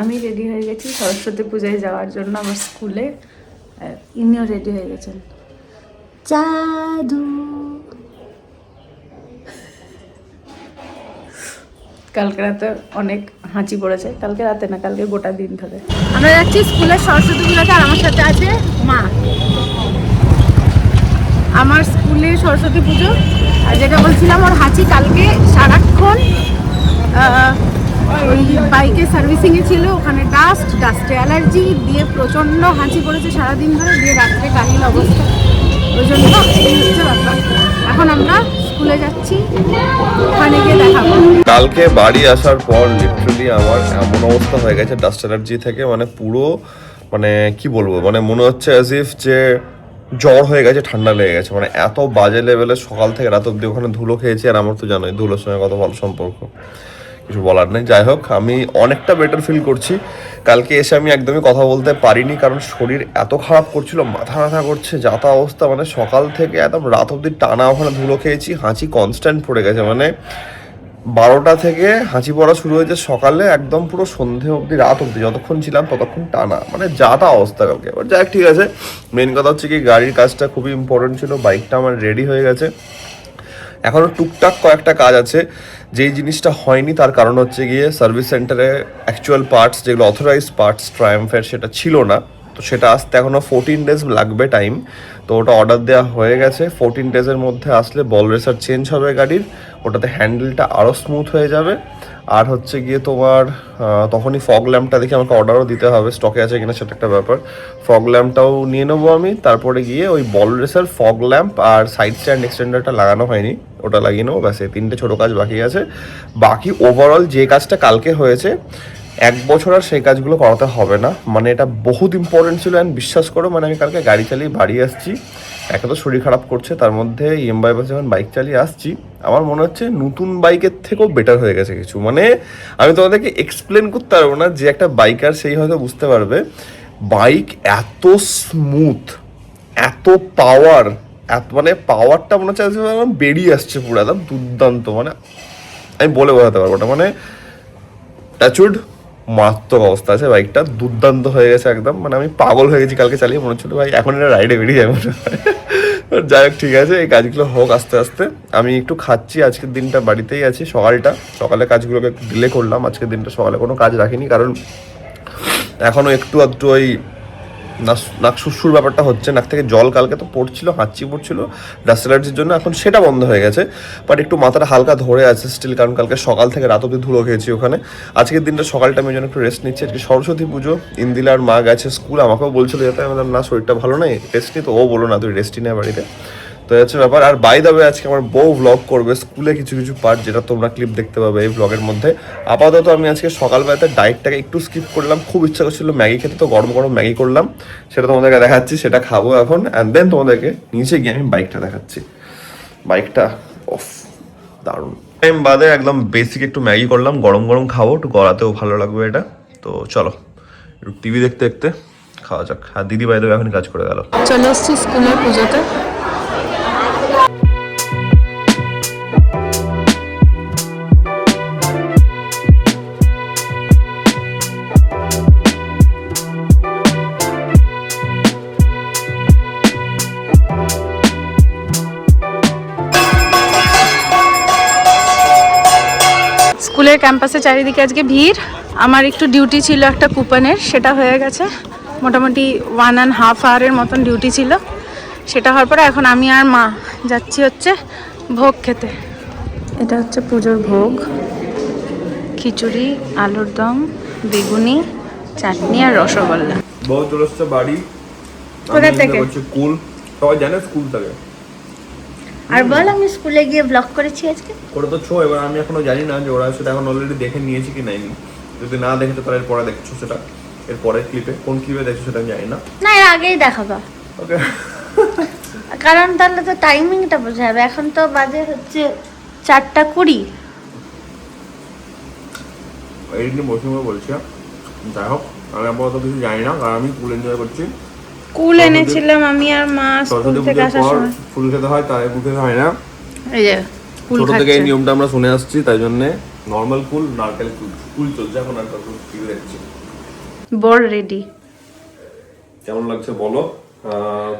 আমি রেডি হয়ে গেছি সরস্বতী পূজায় যাওয়ার জন্য আমার স্কুলে। ইনিও রেডি হয়ে গেছেন। জাদু। কালকে রাতে অনেক হাঁচি পড়েছে, কালকে রাতে না, কালকে গোটা দিন ধরে। আমরা যাচ্ছি স্কুলের সরস্বতী পূজাতে, আর আমার সাথে আছে মা। আমার স্কুলে সরস্বতী পুজো, আর যেটা বলছিলাম ওর হাঁচি কালকে সারাক্ষণ ওই বাইকে সার্ভিসিংয়ে ছিল, ওখানে ডাস্টে অ্যালার্জি দিয়ে প্রচণ্ড হাঁচি পড়েছে সারাদিন ধরে, দিয়ে রাত্রে কাহিল অবস্থা। ওই জন্য এই হচ্ছে ব্যাপার। এখন আমরা স্কুলে যাচ্ছি, ওখানে গিয়ে দেখাবো। কালকে বাড়ি আসার পর লিটারালি আমার এমন অবস্থা হয়ে গেছে ডাস্ট অ্যালার্জি থেকে, মানে পুরো মানে কি বলবো, মানে মনে হচ্ছে অ্যাজ ইফ যে জ্বর হয়ে গেছে, ঠান্ডা লেগে গেছে, মানে এত বাজে লেভেলে সকাল থেকে রাত অব্দি ওখানে ধুলো খেয়েছি। আর আমার তো জানোই ধুলোর সঙ্গে কত ভালো সম্পর্ক, কিছু বলার নেই। যাই হোক, আমি অনেকটা বেটার ফিল করছি। কালকে এসে আমি একদমই কথা বলতে পারিনি, কারণ শরীর এত খারাপ করছিল, মাথা ব্যথা করছে, যাতা অবস্থা। মানে সকাল থেকে একদম রাত অব্দি টানা ওখানে ধুলো খেয়েছি, হাঁচি কনস্ট্যান্ট পড়ে গেছে। মানে 12টা থেকে হাঁচি পড়া শুরু হয়েছে সকালে, একদম পুরো সন্ধে অবধি, রাত অবধি যতক্ষণ ছিলাম ততক্ষণ টানা, মানে যাতা অবস্থা কালকে। এবার যাই, ঠিক আছে। মেন কথা হচ্ছে কি, গাড়ির কাজটা খুবই ইম্পর্টেন্ট ছিল। বাইকটা আমার রেডি হয়ে গেছে, এখনও টুকটাক কয়েকটা কাজ আছে। যেই জিনিসটা হয়নি তার কারণ হচ্ছে গিয়ে সার্ভিস সেন্টারে অ্যাকচুয়াল পার্টস, যেগুলো অথরাইজড পার্টস ট্রায়াম্ফের, সেটা ছিল না। তো সেটা আসতে এখনও 14 ডেজ লাগবে টাইম। তো ওটা অর্ডার দেওয়া হয়ে গেছে। 14 ডেজের মধ্যে আসলে বল রেসার চেঞ্জ হবে গাড়ির, ওটাতে হ্যান্ডেলটা আরও স্মুথ হয়ে যাবে। আর হচ্ছে গিয়ে তোমার তখনই ফগ ল্যাম্পটা দেখে আমাকে অর্ডারও দিতে হবে, স্টকে আছে কিনা সেটা একটা ব্যাপার। ফগ ল্যাম্পটাও নিয়ে নেবো আমি। তারপরে গিয়ে ওই বল রেসার, ফগ ল্যাম্প আর সাইড স্ট্যান্ড এক্সটেন্ডারটা লাগানো হয়নি, ওটা লাগিয়ে নেবো। ব্যাস, এই 3টে ছোটো কাজ বাকি আছে। বাকি ওভারঅল যে কাজটা কালকে হয়েছে, 1 বছর আর সেই কাজগুলো করাতে হবে না। মানে এটা বহুত ইম্পর্টেন্ট ছিল। অ্যান্ড বিশ্বাস করো, মানে আমি কালকে গাড়ি চালিয়ে বাড়ি আসছি, একে তো শরীর খারাপ করছে, তার মধ্যে বাইপাসে যখন বাইক চালিয়ে আসছি, আমার মনে হচ্ছে নতুন বাইকের থেকেও বেটার হয়ে গেছে কিছু। মানে আমি তোমাদেরকে এক্সপ্লেন করতে পারবো না, যে একটা বাইকার সেই হয়তো বুঝতে পারবে। বাইক এত স্মুথ, এত পাওয়ার, মানে পাওয়ারটা মনে হচ্ছে বেরিয়ে আসছে পুরো, একদম দুর্দান্ত। মানে আমি বলে বোঝাতে পারবো না, মানে টাচউড মারাত্মক অবস্থা আছে বাইকটা, দুর্দান্ত হয়ে গেছে একদম। মানে আমি পাগল হয়ে গেছি কালকে চালিয়ে, মনে হচ্ছিল ভাই এখন এটা রাইডে বেরিয়ে যাবে মনে হয়। যাই হোক, ঠিক আছে, এই কাজগুলো হোক আস্তে আস্তে। আমি একটু খাচ্ছি, আজকের দিনটা বাড়িতেই আছি। সকালে কাজগুলোকে একটু ডিলে করলাম, আজকের দিনটা সকালে কোনো কাজ রাখিনি, কারণ এখনও একটু আধটু ওই নাক সুসুর ব্যাপারটা হচ্ছে, নাক থেকে জল কালকে তো পড়ছিল, হাঁচি পড়ছিল ডাস্ট অ্যালার্জির জন্য। এখন সেটা বন্ধ হয়ে গেছে, বাট একটু মাথাটা হালকা ধরে আছে স্টিল, কারণ কালকে সকাল থেকে রাত অবধি ধুলো খেয়েছি ওখানে। আজকের দিনটা সকালটা আমি যেন একটু রেস্ট নিচ্ছি। আজকে সরস্বতী পুজো, ইন্দিলার মা গেছে স্কুল, আমাকেও বলছিল যেতে, আমি বললাম না, শরীরটা ভালো নেই, রেস্ট নিই। তো ও বলো না, তুই রেস্টই নেই বাড়িতে। তো হচ্ছে ব্যাপার। আর বাই দ্য ওয়ে, আজকে আমার বউ ভ্লগ করবে স্কুলে কিছু কিছু পার্ট, যেটা তোমরা ক্লিপ দেখতে পাবে এই ভ্লগের মধ্যে। আপাতত আমি আজকে সকালবেলাতে ডায়েটটাকে একটু স্কিপ করলাম, খুব ইচ্ছা করছিল ম্যাগি খেতে, তো গরম গরম ম্যাগি করলাম, সেটা তোমাদেরকে দেখাচ্ছি, সেটা খাবো এখন। অ্যান্ড দেন তোমাদেরকে নিচে গিয়ে আমি বাইকটা দেখাচ্ছি। বাইকটা অফ, দারুণ। টাইম বাদে একদম বেসিক একটু ম্যাগি করলাম, গরম গরম খাবো, একটু গলাতেও ভালো লাগবে এটা। তো চলো একটু টিভি দেখতে দেখতে খাওয়া যাক। আর দিদি বাইরে এখন কাজ করে গেল। চলে এসছি স্কুলের পুজোতে। স্কুলের ক্যাম্পাসে চারিদিকে আজকে ভিড়। আমার একটু ডিউটি ছিল একটা কুপনের, সেটা হয়ে গেছে। মোটামুটি 1.5 আওয়ারের মতন ডিউটি ছিল, সেটা হওয়ার পরে এখন আমি আর মা যাচ্ছি হচ্ছে ভোগ খেতে। এটা হচ্ছে পুজোর ভোগ, খিচুড়ি, আলুর দম, বেগুনি, চাটনি আর রসগোল্লা। বউ চলে এসছে বাড়ি। কোথা থেকে? স্কুল, সবাই জানে স্কুল থেকে। আর বল, আমি স্কুলে গিয়ে ব্লগ করেছি আজকে। ওটা তো এবার আমি এখনো জানি না যে ওরা সেটা এখন অলরেডি দেখে নিয়েছে কি নাইনি। যদি না দেখেছো তাহলে এরপরে দেখছো সেটা, এরপরের ক্লিপে। কোন ক্লিপে দেখছো সেটা আমি জানি না। না, এর আগেই দেখাবা, ওকে। কারণ তাহলে তো টাইমিংটা বোঝা যাবে। এখন তো বাজে হচ্ছে 4:20। এই নিয়ে বসে বলছি। যাই হোক, আমি আপাতত কিছু জানি না, কারণ আমি ফুল এনজয় করছি। কুল এনেছিলাম আমি আর মা স্কুল থেকে আসার সময়। ফুল খেতে হয়, তাই ফুল খেতে হয় না। এই যে কুল ছোট খাচ্ছে। থেকে এই নিয়মটা আমরা শুনে আসছি, তাই জন্য নর্মাল কুল, নারকেল কুল চলছে এখন। আর টিভি দেখছি। বর রেডি। কেমন লাগছে বলো?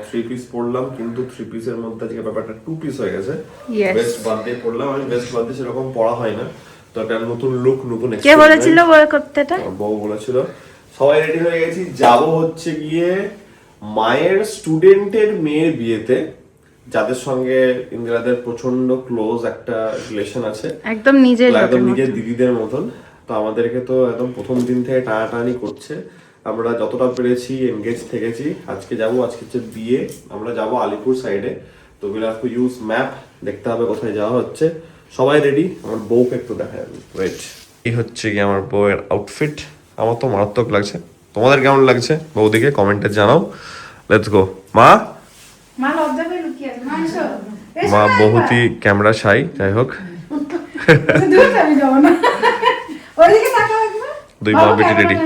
3 পিস পরলাম, কিন্তু 3 পিসের মধ্যে আজকে ব্যাপারটা 2 পিস হয়ে গেছে। বেস্ট বাদ দিয়ে পরলাম, আমি বেস্ট বাদ দিয়ে সেরকম পরা হয় না, তো একটা নতুন লুক, নতুন কে বলেছিল বয় করতে? এটা বউ বলেছিল। সবাই রেডি হয়ে গেছি, যাব হচ্ছে গিয়ে মায়ের স্টুডেন্টের মেয়ের বিয়েতে, যাদের সঙ্গে ইন্দিরাদের প্রচন্ড ক্লোজ একটা রিলেশন আছে, একদম নিজের দিদিদের মতন। তো আমাদেরকে তো একদম প্রথম দিন থেকে টানাটানি করছে, আমরা যতটা পেরেছি এনগেজ থেকেছি। আজকে আজকে হচ্ছে বিয়ে, আমরা যাব আলিপুর সাইডে, তো will have to use map, দেখতে হবে কোথায় যাওয়া হচ্ছে। সবাই রেডি, আমার বউকে একটু দেখাই আমি, ওয়েট। এই হচ্ছে কি আমার বউয়ের আউটফিট, আমার তো মারাত্মক লাগছে। তোমাদের কেমন লাগছে বৌদিকে কমেন্টে জানাও। Let's go. মা মা বহুতই ক্যামেরা শাই, যাই হোক। দুই মা বেটি রেডি,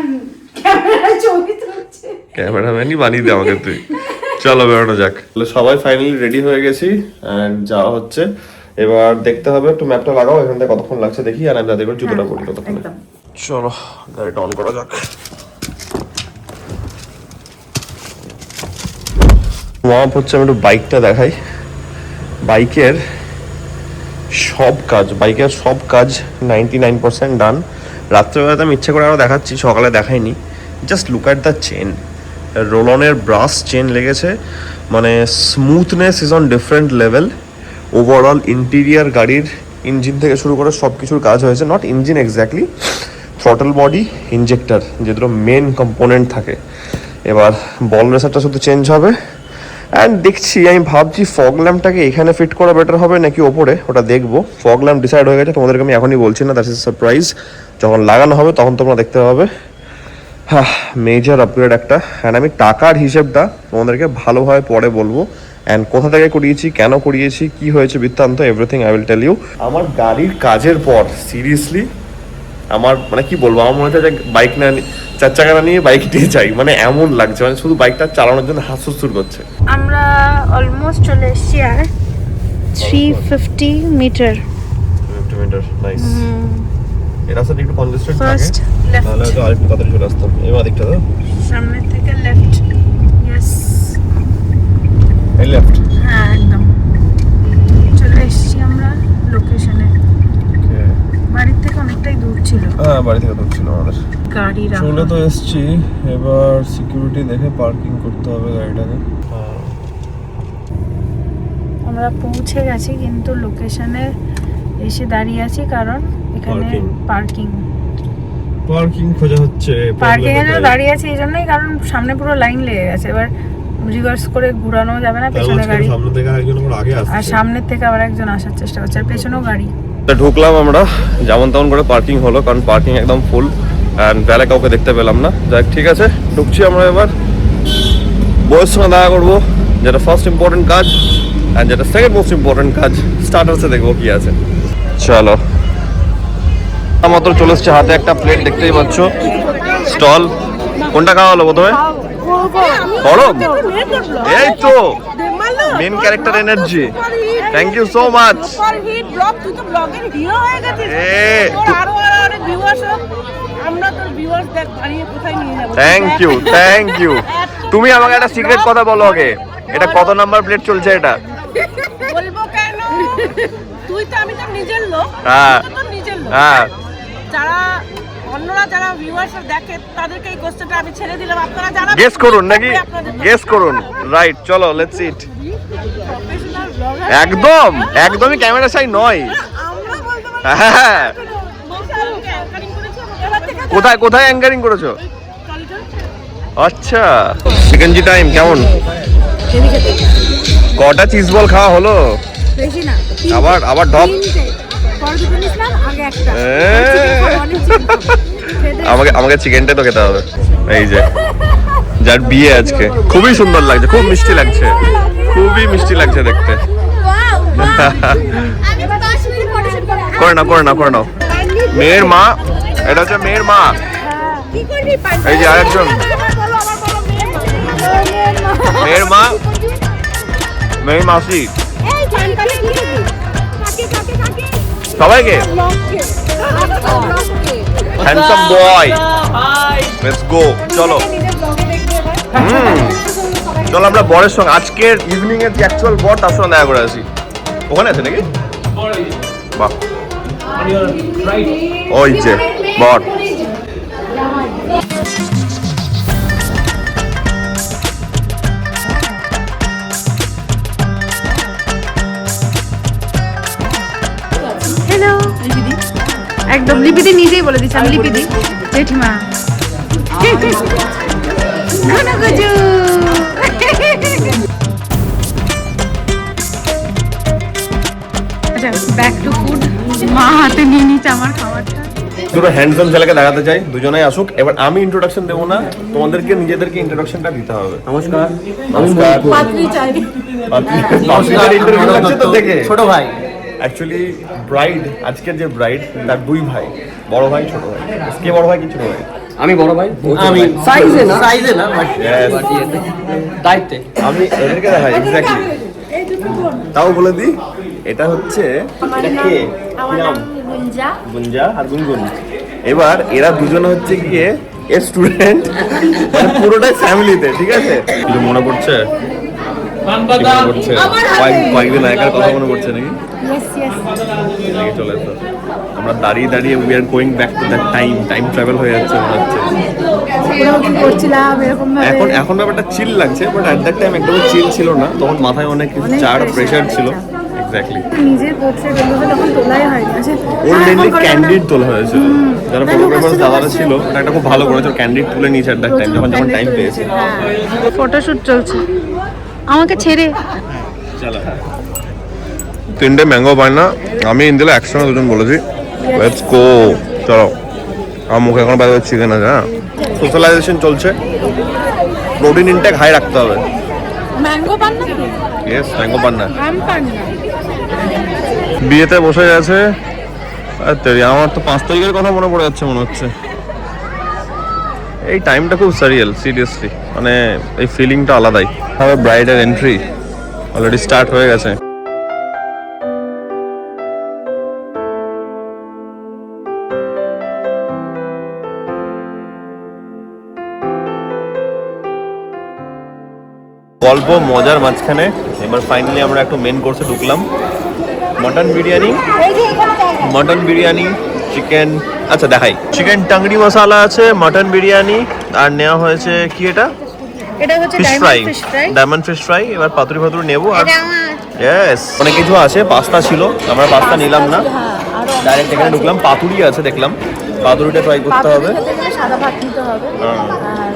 ক্যামেরাম্যানই বানিয়ে দে আমাকে তুই। চলো বেরোনো যাক। সবাই ফাইনালি রেডি হয়ে গেছি এন্ড যাওয়া হচ্ছে। এবার দেখতে হবে, একটু ম্যাপটা লাগাও, এখান থেকে কতক্ষণ লাগছে দেখি, আর আমি দাদি করে জুতোটা পরি ততক্ষণে। চলো গাড়িটা অন করা যাক। ওয়ার্ম হচ্ছে, আমি একটু বাইকটা দেখাই। বাইকের সব কাজ 99% ডান। রাত্রেবেলাতে আমি ইচ্ছে করে আরও দেখাচ্ছি, সকালে দেখাইনি। Just look at the chain, রোলনের ব্রাস চেন লেগেছে, মানে smoothness is on different level. Overall interior গাড়ির ইঞ্জিন থেকে শুরু করে সব কিছুর কাজ হয়েছে, not engine exactly, throttle body, injector, যে দুটো মেন কম্পোনেন্ট থাকে। এবার বল রেসারটা শুধু চেঞ্জ হবে। অ্যান্ড দেখছি, আমি ভাবছি ফগ ল্যাম্পটাকে এখানে ফিট করা বেটার হবে নাকি ওপরে, ওটা দেখবো। ফগ ল্যাম্প ডিসাইড হয়ে গেছে, তোমাদেরকে আমি এখনই বলছি না, দ্যাটস ইজ সারপ্রাইজ। যখন লাগানো হবে তখন তোমরা দেখতে পাবে। হ্যাঁ, মেজর আপগ্রেড একটা। অ্যান্ড আমি টাকার হিসেবটা তোমাদেরকে ভালোভাবে পরে বলবো, অ্যান্ড কোথা থেকে করিয়েছি, কেন করিয়েছি, কি হয়েছে বৃত্তান্ত, everything I will tell you. আমার গাড়ির কাজের পর সিরিয়াসলি আমার মানে কি বলবো, আমার মনে হচ্ছে যে বাইক না, 4 চাকা না নিয়ে বাইক নিয়ে যাই, মানে এমন লাগছে, মানে শুধু বাইকটা চালানোর জন্য হাসুর করছে। আমরা অলমোস্ট চলে এসেছি আর 350 মিটার। 350 metre, nice. এই রাস্তাটা একটু কনজেস্টেড থাকে, ফার্স্ট লেফট, তাহলে হয়তো আরেকটু তাড়াতাড়ি চলে আসতাম। এবার দিকটা তো সামনে থেকে লেফট, ইয়েস, এই লেফট, হ্যাঁ একদম চলে এসেছি আমরা লোকেশনে। বাড়ির থেকে অনেকটাই দূর ছিল। হ্যাঁ, বাড়ি থেকে দূর ছিল আমাদের। গাড়ি চলে তো এসেছি, এবার সিকিউরিটি দেখে পার্কিং করতে হবে গাড়িটাকে। আমরা পৌঁছে গেছি, কিন্তু লোকেশনে এসে দাঁড়িয়ে আছি কারণ এখানে পার্কিং খোঁজা হচ্ছে। পার্কিং এর জন্য দাঁড়িয়ে আছি এই জন্যই, কারণ সামনে পুরো লাইন লেগে গেছে। এবার রিভার্স করে ঘোরানো যাবে না, পেছনে গাড়ি, সামনে থেকে আরেকজন আগে আসছে, আর সামনের থেকে আবার একজন আসার চেষ্টা করছে, আর পেছনেও গাড়ি। ঢুকলাম আমরা, যেমন তেমন করে পার্কিং হলো, কারণ পার্কিং একদম ফুল, অ্যান্ড বেলা কাউকে দেখতে পেলাম না। যাক, ঠিক আছে, ঢুকছি আমরা। এবার বউয়ের সঙ্গে দেখা করবো, যেটা ফার্স্ট ইম্পর্টেন্ট কাজ, অ্যান্ড যেটা সেকেন্ড মোস্ট ইম্পর্টেন্ট কাজ, স্টার্টার্সে দেখবো কি আছে। চলো, মাত্র চলে এসছে, হাতে একটা প্লেট দেখতেই পাচ্ছ, স্টল। কোনটা খাওয়া হলো প্রথমে? গরম, এই তো main character energy. Thank you so much. Thank you. তুমি আমাকে একটা সিক্রেট কথা বলো আগে, এটা কত নাম্বার প্লেট চলছে এটা? বলবো কেন, তুই তো, আমি তো নিজের লোক। হ্যাঁ হ্যাঁ, অন্যরা যারা ভিউয়ার্স দেখে তাদেরকে এই কোশ্চেনটা আমি ছেড়ে দিলাম, আপনারা যারা গেস করুন নাকি, গেস করুন। রাইট, চলো লেটস ইট। একদমই ক্যামেরা শাই নয়। হ্যাঁ, কোথায় অ্যাঙ্কারিং করেছো? আচ্ছা, চিকেন জি টাইম কেমন? কটা চিজ বল খাওয়া হলো? বেশি না, আবার ডপ। আমাকে চিকেনটা তো খেতে হবে। এই যে যার বিয়ে আজকে, খুবই সুন্দর লাগছে, খুব মিষ্টি লাগছে, খুবই মিষ্টি লাগছে দেখতে। করে নাও। মেয়ের মা, এটা হচ্ছে মেয়ের মা। এই যে আরেকজন মেয়ের মা, মেয়ের মাসি, সবাইকে হ্যান্ডসাম বয়। লেটস গো, চলো। চলো আমরা বরের সঙ্গে আজকের ইভিনিং এর যে অ্যাকচুয়াল বর তার সঙ্গে দেখা করে আসি। ওখানে আছে নাকি? বাহ, ওই যে বর। হ্যালো লিপিদি, একদম লিপিদি নিজেই বলে দিচ্ছে আমি লিপিদি। জেঠিমা ঘনঘজু। আচ্ছা, ব্যাক টু ফুড। মা হাতে নিয়ে নিচ্ছে আমার খাবারটা। দুটো হ্যান্ডসাম ছেলেকে দেখাতে চাই, দুজনেই আসুক। এবার আমি ইন্ট্রোডাকশন দেবো না, তোমাদেরকে নিজেদেরকে ইন্ট্রোডাকশনটা দিতে হবে। নমস্কার, নমস্কার। পাত্রী চাই। ছোট ভাই। অ্যাকচুয়ালি ব্রাইড, আজকের যে ব্রাইড তার দুই ভাই, বড় ভাই ছোট ভাই। কে বড় ভাই কি ছোট ভাই? আমি বড় ভাই। আমি সাইজে না Yes. দায়িত্বে। আমি এদেরকে দেখাই এক্স্যাক্টলি। তাও বলে দিই, এটা হচ্ছে এটা কে? কি নাম? গুঞ্জা আর গুনগুন। এবার এরা দুজন হচ্ছে গিয়ে এর স্টুডেন্ট, মানে পুরোটাই ফ্যামিলিতে, ঠিক আছে? কিছু মনে পড়ছে? কয়েকদিন আগের কথা মনে পড়ছে নাকি? নাকি চলে এসো। আমরা দাঁড়িয়ে দাঁড়িয়ে we are going back to that time travel হয়ে যাচ্ছে মনে হচ্ছে। এখন ব্যাপারটা চিল লাগছে, বাট অ্যাট দ্যাট টাইম একদম চিল ছিল না। তখন মাথায় অনেক কিছু চার প্রেশার ছিল। এক্স্যাক্টলি। নিজের পোর্ট্রেটগুলো তখন তোলাই হয়নি। ওর মেনলি ক্যান্ডিড তোলা হয়েছিল। যারা ফটোগ্রাফার দাদারা ছিল, একটা খুব ভালো করেছে, ক্যান্ডিড তুলে নিয়েছে অ্যাট দ্যাট টাইম, যখন টাইম পেয়েছে। ফটোশুট চলছে আমাকে ছেড়ে। তিনটে ম্যাঙ্গো পায় না, আমি ইন্দিলা একসঙ্গে দুজন বলেছি লেটস গো। চলো, আমার মুখে এখন বাইরে চিকেন আছে। হ্যাঁ, সোশ্যালাইজেশন চলছে, প্রোটিন ইনটেক হাই রাখতে হবে। ম্যাঙ্গো পান না? ইয়েস, ম্যাঙ্গো পান না। আমি পান না। বিয়েতে বসে গেছে। আমার তো 5 তারিখের কথা মনে পড়ে যাচ্ছে মনে হচ্ছে। এই টাইমটা খুব সারিয়াল, সিরিয়াসলি, মানে এই ফিলিংটা আলাদাই। হবে ব্রাইডের এন্ট্রি অলরেডি স্টার্ট হয়ে গেছে। গল্প মজার মাঝখানে এবার ফাইনালি আমরা একটু মেন কোর্সে ঢুকলাম। মটন বিরিয়ানি, চিকেন, আচ্ছা দেখাই, চিকেন টাংড়ি মশলা আছে, মটন বিরিয়ানি, আর নেওয়া হয়েছে কি এটা fish fry, diamond fish fry. এবার পাতুরি ফাতুরি নেবো। আর ইয়েস, অনেক কিছু আছে। পাস্তা ছিল, আমরা পাস্তা নিলাম না, ডাইরেক্ট এখানে ঢুকলাম। পাতুরি আছে দেখলাম, পাতুরিটা ট্রাই করতে হবে। সাদা ভাত নিতে হবে। আর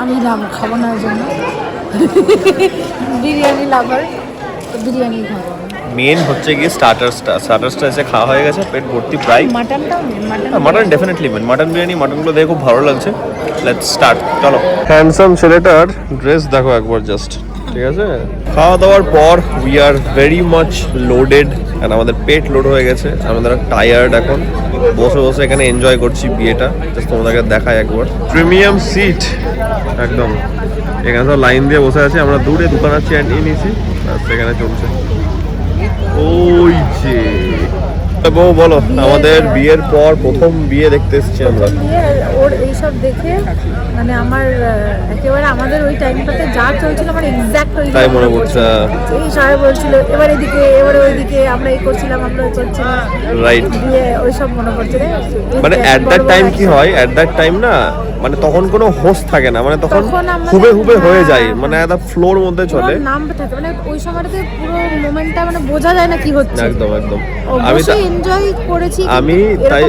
আমি খাবো না, ওই জন্য বিরিয়ানি লাভার, বিরিয়ানি খাবো। মেন হচ্ছে গিয়ে স্টার্টারসটা এসে খাওয়া হয়ে গেছে, পেট ভর্তি প্রায়। Mutton definitely man, mutton biryani, মাটনগুলো দেখে খুব ভালো লাগছে। লেটস স্টার্ট, চলো। হ্যান্ডসাম ছেলেটার ড্রেস দেখো একবার জাস্ট, ঠিক আছে? খাওয়া দাওয়ার পর we are very much loaded, and আমাদের পেট লোড হয়ে গেছে। আমাদের টায়ার্ড এখন, বসে বসে এখানে এনজয় করছি বিয়েটা। জাস্ট তোমাদেরকে দেখাই একবার। প্রিমিয়াম সিট একদম, এখানে সব লাইন দিয়ে বসে আছে। আমরা দূরে দোকানের চেয়ার নিয়ে নিয়েছি, সেখানে চলছে। ওই যে বউ, বলো, আমাদের বিয়ের পর প্রথম বিয়ে দেখতে এসেছি আমরা। ওর এইসব দেখে মানে আমার একেবারে আমাদের ওই টাইমটাতে যা চলছিল আমার এক্স্যাক্ট ওই তাই মনে পড়ছে। এই সবাই বলছিল এবার এদিকে, এবারে ওইদিকে, আমরা এই করছিলাম, আমরা ওই করছিলাম, রাইট। দিয়ে ওইসব মনে পড়ছে। মানে অ্যাট দ্যাট টাইম কি হয়, অ্যাট দ্যাট টাইম না, মানে তখন কোনো হোস থাকে না, মানে তখন হুবে হুবে হয়ে যায়, মানে একটা ফ্লোর মধ্যে চলে, নাম থাকে। মানে ওই সময়টাতে পুরো মোমেন্টটা মানে বোঝা যায় না কি হচ্ছে। একদম একদম। আমি এনজয় করেছি। আমি তাই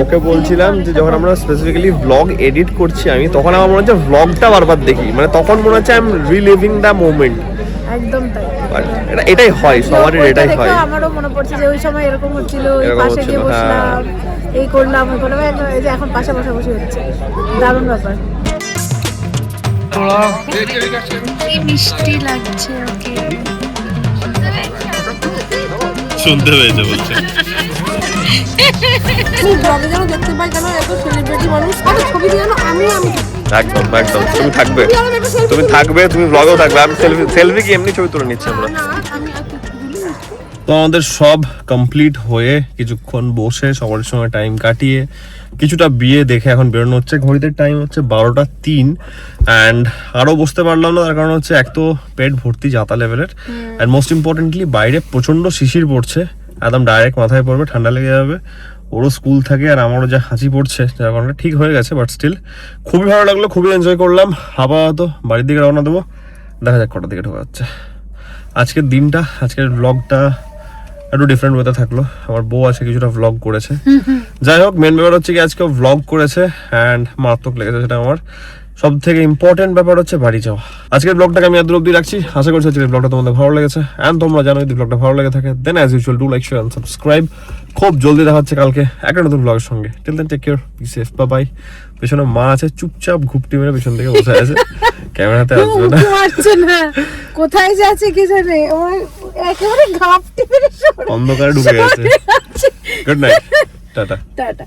ওকে বলছিলাম যে যখন আমরা স্পেসিফিক্যালি ব্লগ এডিট করছি, আমি তখন আমার মনে হচ্ছে ব্লগটা বারবার দেখি, মানে তখন মনে হচ্ছে I am relieving the moment. একদম তাই, এটাই হয়, সবারই এটাই হয়। আমারও মনে পড়ছে যে ওই সময় এরকম হচ্ছিল, এই পাশে গিয়ে বসলাম, এই করলাম, ওই করলাম, এই যে এখন পাশে বসে হচ্ছে, দারুণ ব্যাপার। মিষ্টি লাগছে ওকে, শুনতে পেয়েছে বলছে। ব্লগে যেন দেখতে পাই, কেন এত সেলিব্রিটি মানুষ ছবি দিয়ে আমি একদম একদম, তুমি থাকবে, তুমি ব্লগেও থাকবে। আমি সেলফি কি এমনি ছবি তুলে নিচ্ছি আমরা। তো আমাদের সব কমপ্লিট হয়ে কিছুক্ষণ বসে সবার সঙ্গে টাইম কাটিয়ে কিছুটা বিয়ে দেখে এখন বেরোনো হচ্ছে। ঘড়িতে টাইম হচ্ছে 12:03 অ্যান্ড আরও বসতে পারলাম না, তার কারণ হচ্ছে এক তো পেট ভর্তি যাতা লেভেলের, অ্যান্ড মোস্ট ইম্পর্টেন্টলি বাইরে প্রচণ্ড শিশির পড়ছে, একদম ডাইরেক্ট মাথায় পড়বে, ঠান্ডা লেগে যাবে। ওরও স্কুল থাকে আর আমারও যা হাঁচি পড়ছে, যার কারণে ঠিক হয়ে গেছে, বাট স্টিল খুবই ভালো লাগলো, খুবই এনজয় করলাম। আপাতত বাড়ির দিকে রওনা দেবো, দেখা যাক কটার দিকে ঢোকা যাচ্ছে। আজকের দিনটা, আজকের ব্লগটা একটু ডিফারেন্ট ওয়েতে থাকলো। আমার বউ আছে কিছুটা ভ্লগ করেছে, যাই হোক মেন ব্যাপার হচ্ছে কি আজকে ভ্লগ করেছে অ্যান্ড মারাত্মক লেগেছে। সেটা আমার সব থেকে ইম্পর্টেন্ট ব্যাপার হচ্ছে বাড়ি যাওয়া। আজকের ব্লগটাকে আমি এত অব্দি রাখছি, আশা করছি আজকের ব্লগটা তোমাদের ভালো লেগেছে। অ্যান্ড তোমরা জানো যদি ব্লগটা ভালো লেগে থাকে then as usual do like share and subscribe. খুব জলদি দেখা হচ্ছে কালকে একটা নতুন ব্লগের সঙ্গে। Till then take care, be safe, bye bye. পেছনে মা আছে চুপচাপ ঘুপটি মেরে পেছন থেকে বসে আছে, ক্যামেরাতে আসবে না, আসছে না, কোথায় যাচ্ছে কি জানে, ওই একেবারে ঘাপটি মেরে অন্ধকারে ঢুকে গেছে। Good night, tata. টাটা।